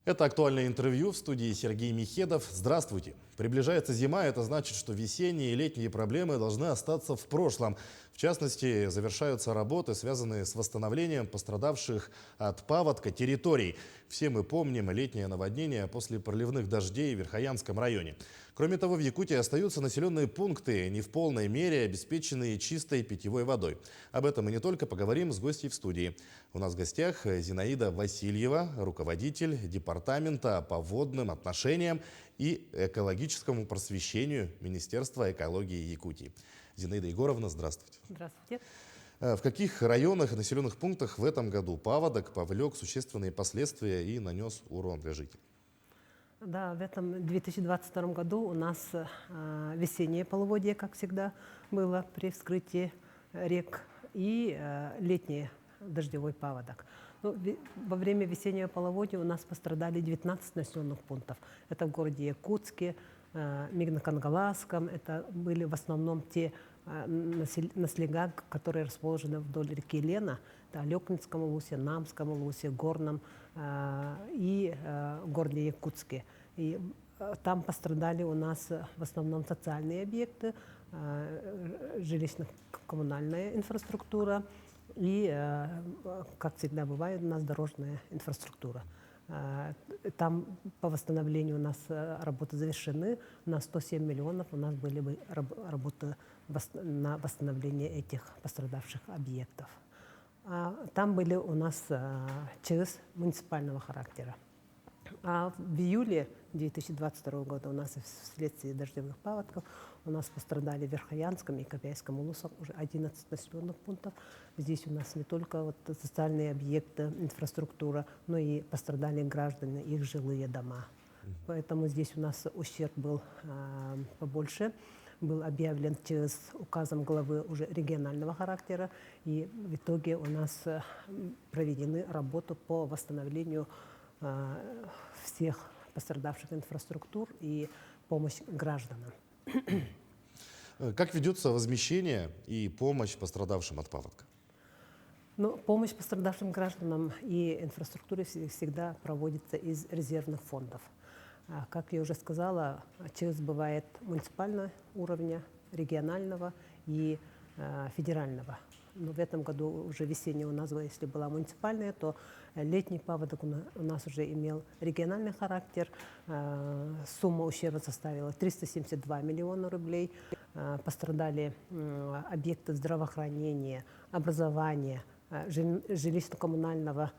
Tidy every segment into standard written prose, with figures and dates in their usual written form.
Это актуальное интервью в студии Сергей Михедов. Здравствуйте. Приближается зима, это значит, что весенние и летние проблемы должны остаться в прошлом. В частности, завершаются работы, связанные с восстановлением пострадавших от паводка территорий. Все мы помним летнее наводнение после проливных дождей в Верхоянском районе. Кроме того, в Якутии остаются населенные пункты, не в полной мере обеспеченные чистой питьевой водой. Об этом мы не только поговорим с гостьей в студии. У нас в гостях Зинаида Васильева, руководитель департамента по водным отношениям и экологическому просвещению Министерства экологии Якутии. Зинаида Егоровна, здравствуйте. Здравствуйте. В каких районах и населенных пунктах в этом году паводок повлек существенные последствия и нанес урон для жителей? Да, в этом 2022 году у нас весеннее половодье, как всегда, было при вскрытии рек, и летний дождевой паводок. Во время весеннего половодья у нас пострадали 19 населенных пунктов. Это в городе Якутске, Мигно-Кангаласском. Это были в основном те населения, которые расположены вдоль реки Лена. Это Алекнинском улусе, Намском улусе, Горном и городе Якутске. И там пострадали у нас в основном социальные объекты, жилищно-коммунальная инфраструктура и, как всегда бывает, у нас дорожная инфраструктура. Там по восстановлению у нас работы завершены. На 107 миллионов у нас были бы работы на восстановление этих пострадавших объектов. Там были у нас ЧС муниципального характера. А в июле 2022 года у нас вследствие дождевых паводков у нас пострадали в Верхоянском и Копяйском улусах уже 11 населенных пунктов. Здесь у нас не только социальные объекты, инфраструктура, но и пострадали граждане, их жилые дома. Поэтому здесь у нас ущерб был побольше. Был объявлен ЧС указом главы уже регионального характера, и в итоге у нас проведены работы по восстановлению всех пострадавших инфраструктур и помощь гражданам. Как ведется возмещение и помощь пострадавшим от паводка? Помощь пострадавшим гражданам и инфраструктуре всегда проводится из резервных фондов. Как я уже сказала, ЧС бывает муниципального уровня, регионального и федерального. Но в этом году уже весенняя у нас, если была муниципальная, то летний паводок у нас уже имел региональный характер. Сумма ущерба составила 372 миллиона рублей. Пострадали объекты здравоохранения, образования, жилищно-коммунального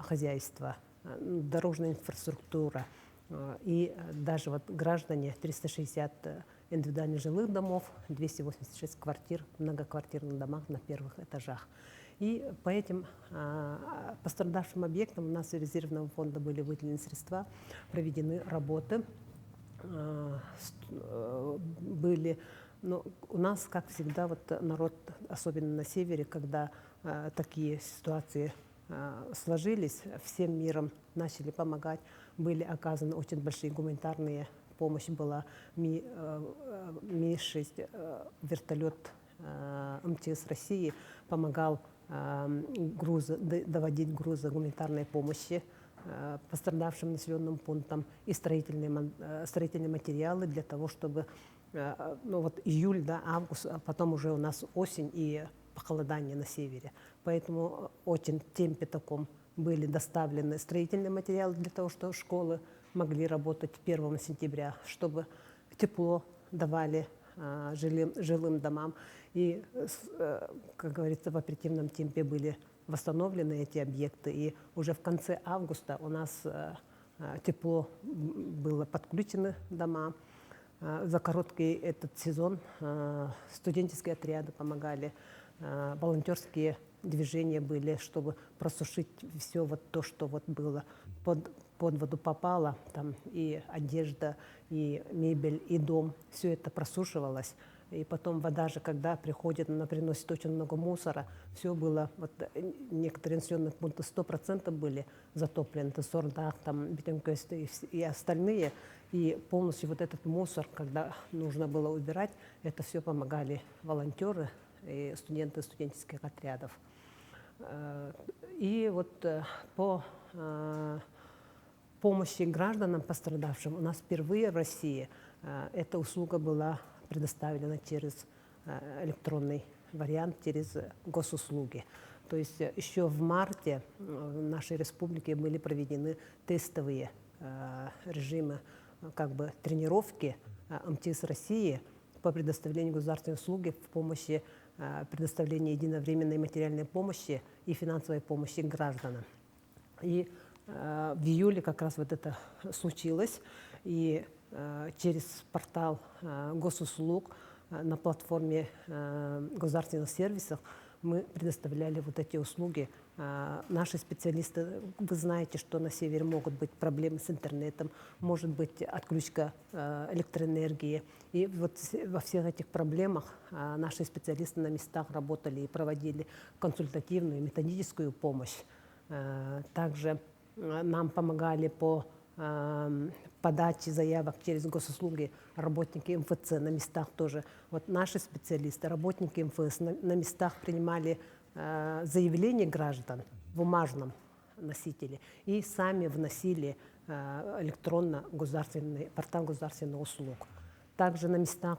хозяйства, дорожная инфраструктура. И даже граждане, 360 индивидуальных жилых домов, 286 квартир, многоквартирных домах на первых этажах. И по этим пострадавшим объектам у нас из резервного фонда были выделены средства, проведены работы. У нас, как всегда, народ, особенно на севере, когда такие ситуации сложились, всем миром начали помогать, были оказаны очень большие гуманитарные помощь, была Ми-6, вертолет МЧС России помогал доводить грузы гуманитарной помощи пострадавшим населенным пунктам и строительные материалы для того, чтобы июль, август, а потом уже у нас осень и похолодание на севере. Поэтому очень в темпе таком были доставлены строительные материалы для того, чтобы школы могли работать 1 сентября, чтобы тепло давали жилым домам. И, как говорится, в оперативном темпе были восстановлены эти объекты. И уже в конце августа у нас тепло было подключено дома. За короткий этот сезон студенческие отряды помогали, волонтерские движения были, чтобы просушить все то, что было под воду попало, там и одежда, и мебель, и дом, все это просушивалось. И потом вода же, когда приходит, она приносит очень много мусора. Все было, некоторые населенные пункты 100% были затоплены, это Сордах, там, Бетенкёст и остальные. И полностью этот мусор, когда нужно было убирать, это все помогали волонтеры и студенты студенческих отрядов. И по помощи гражданам пострадавшим у нас впервые в России эта услуга была предоставлена через электронный вариант, через госуслуги. То есть еще в марте в нашей республике были проведены тестовые режимы как бы тренировки МТС России по предоставлению государственной услуги в помощи предоставления единовременной материальной помощи и финансовой помощи гражданам. И в июле как раз вот это случилось, и через портал госуслуг на платформе государственных сервисов мы предоставляли вот эти услуги. Наши специалисты, вы знаете, что на севере могут быть проблемы с интернетом, может быть отключка электроэнергии. И вот во всех этих проблемах наши специалисты на местах работали и проводили консультативную и методическую помощь. Также нам помогали по подаче заявок через госуслуги работники МФЦ на местах тоже. Вот наши специалисты, работники МФС на местах принимали заявления граждан в бумажном носителе и сами вносили электронно портал государственных услуг. Также на местах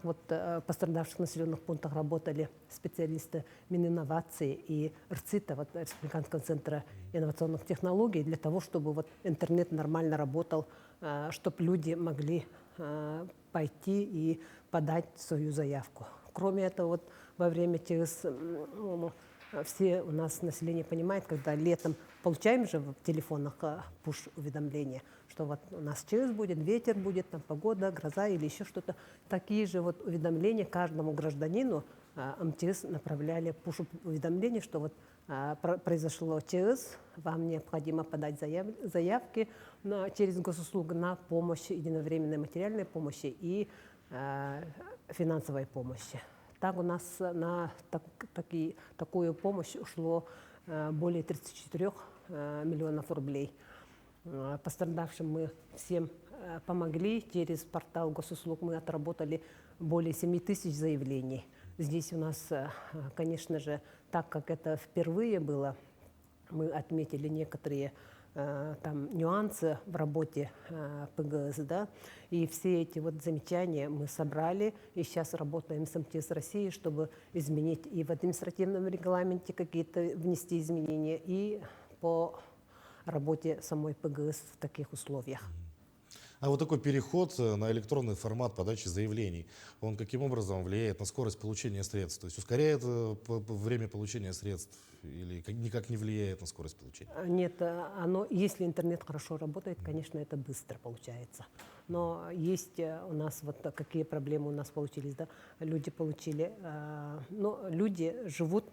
пострадавших населенных пунктах работали специалисты Мининновации и РЦИТа, Республиканского центра инновационных технологий, для того, чтобы интернет нормально работал, чтобы люди могли пойти и подать свою заявку. Кроме этого, во время ЧС, все у нас население понимает, когда летом получаем же в телефонах пуш-уведомления, что у нас ЧС будет, ветер будет, там погода, гроза или еще что-то. Такие же уведомления каждому гражданину МТС направляли пуш-уведомления, что произошло ЧС, вам необходимо подать заявки через госуслугу на помощь, единовременной материальной помощи и финансовой помощи. Так у нас на такую помощь ушло более 34 миллионов рублей. Пострадавшим мы всем помогли. Через портал госуслуг мы отработали более 7 тысяч заявлений. Здесь у нас, конечно же, так как это впервые было, мы отметили некоторые нюансы в работе ПГС, да, и все эти замечания мы собрали, и сейчас работаем с МТС России, чтобы изменить и в административном регламенте какие-то внести изменения, и по работе самой ПГС в таких условиях. А такой переход на электронный формат подачи заявлений, он каким образом влияет на скорость получения средств? То есть ускоряет время получения средств или никак не влияет на скорость получения? Нет, если интернет хорошо работает, конечно, это быстро получается. Но есть у нас какие проблемы у нас получились, да? Люди живут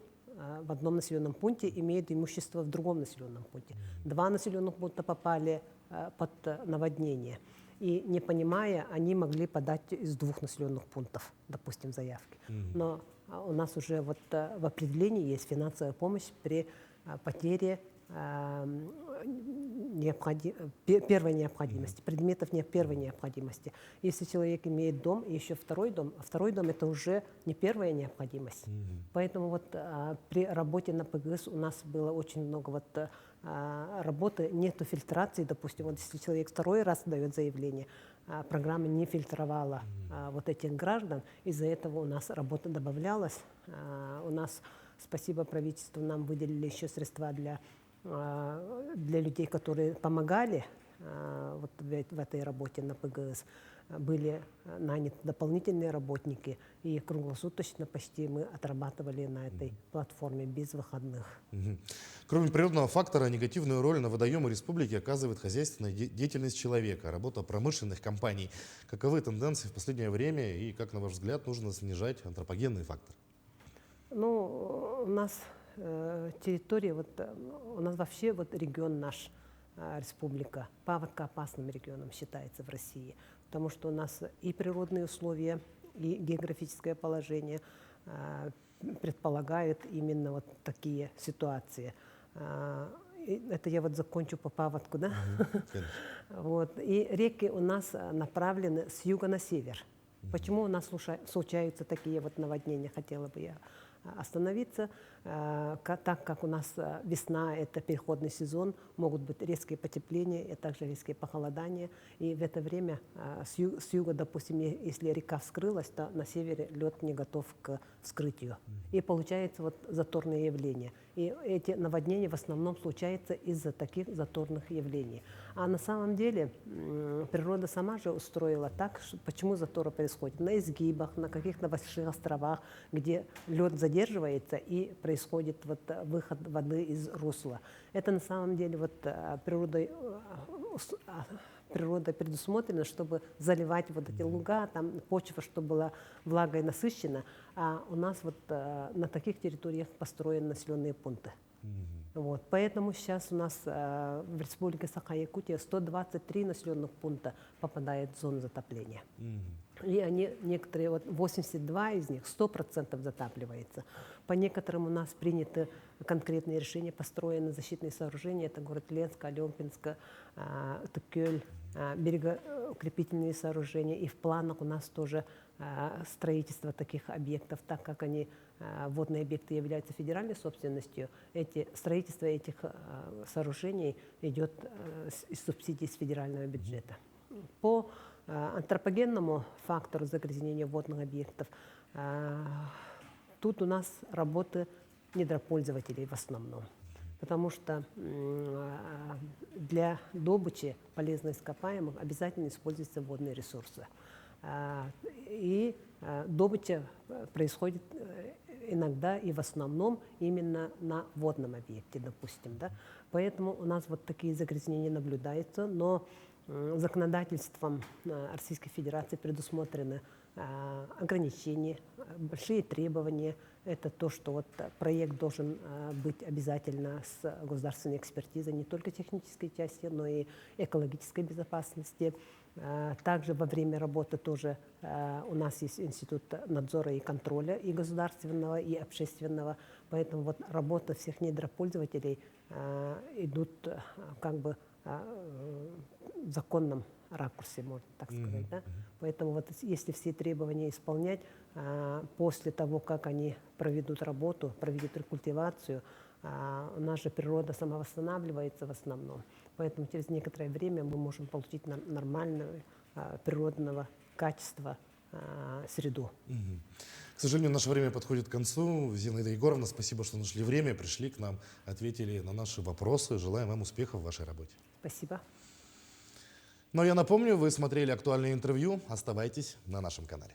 в одном населенном пункте, имеют имущество в другом населенном пункте. 2 населенных пункта попали под наводнение. И не понимая, они могли подать из 2 населенных пунктов, допустим, заявки. Но у нас уже в определении есть финансовая помощь при потере первой необходимости, предметов первой необходимости. Если человек имеет дом и еще второй дом, а второй дом это уже не первая необходимость. Поэтому при работе на ПГС у нас было очень много работы, нету фильтрации, допустим, если человек второй раз дает заявление, программа не фильтровала этих граждан, из-за этого у нас работа добавлялась. У нас, спасибо правительству, нам выделили еще средства для людей, которые помогали в этой работе на ПГС. Были наняты дополнительные работники, и круглосуточно почти мы отрабатывали на этой платформе без выходных. Кроме природного фактора, негативную роль на водоемы республики оказывает хозяйственная деятельность человека, работа промышленных компаний. Каковы тенденции в последнее время и как, на ваш взгляд, нужно снижать антропогенный фактор? У нас территория, у нас вообще регион наш, республика, паводкоопасным регионом считается в России, потому что у нас и природные условия, и географическое положение предполагают именно такие ситуации. Это я закончу по паводку, да? И реки у нас направлены с юга на север. Почему у нас случаются такие наводнения, хотела бы я остановиться. Так как у нас весна – это переходный сезон, могут быть резкие потепления и также резкие похолодания. И в это время с юга, допустим, если река вскрылась, то на севере лед не готов к вскрытию. И получается вот заторные явления. И эти наводнения в основном случаются из-за таких заторных явлений. А на самом деле природа сама же устроила так, почему заторы происходят. На изгибах, на каких-то больших островах, где лед задерживается и происходит вот выход воды из русла. Это на самом деле вот природой предусмотрено, чтобы заливать вот эти луга, там почва, чтобы была влагой насыщена, а у нас вот на таких территориях построены населенные пункты. Вот. Поэтому сейчас у нас в Республике Саха-Якутия 123 населенных пункта попадает в зону затопления. И они, некоторые, вот 82 из них 100% затапливается. По некоторым у нас приняты конкретные решения, построены защитные сооружения. Это город Ленск, Алёнпинск, Тукель, берегоукрепительные сооружения. И в планах у нас тоже строительство таких объектов, так как они, водные объекты, являются федеральной собственностью. Строительство этих сооружений идет из субсидий с федерального бюджета. По антропогенному фактору загрязнения водных объектов тут у нас работы недропользователей в основном, потому что для добычи полезных ископаемых обязательно используются водные ресурсы. И добыча происходит иногда и в основном именно на водном объекте, допустим. Да? Поэтому у нас вот такие загрязнения наблюдаются, но законодательством Российской Федерации предусмотрены ограничения, большие требования. Это то, что вот проект должен быть обязательно с государственной экспертизой не только технической части, но и экологической безопасности. Также во время работы тоже у нас есть институт надзора и контроля и государственного, и общественного. Поэтому вот работа всех недропользователей идут как бы в законном ракурсе, можно так сказать. Да? Поэтому вот если все требования исполнять, после того, как они проведут работу, проведут рекультивацию, у нас же природа самовосстанавливается в основном. Поэтому через некоторое время мы можем получить нормального природного качества среду. К сожалению, наше время подходит к концу. Зинаида Егоровна, спасибо, что нашли время, пришли к нам, ответили на наши вопросы. Желаем вам успехов в вашей работе. Спасибо. Но я напомню, вы смотрели актуальное интервью. Оставайтесь на нашем канале.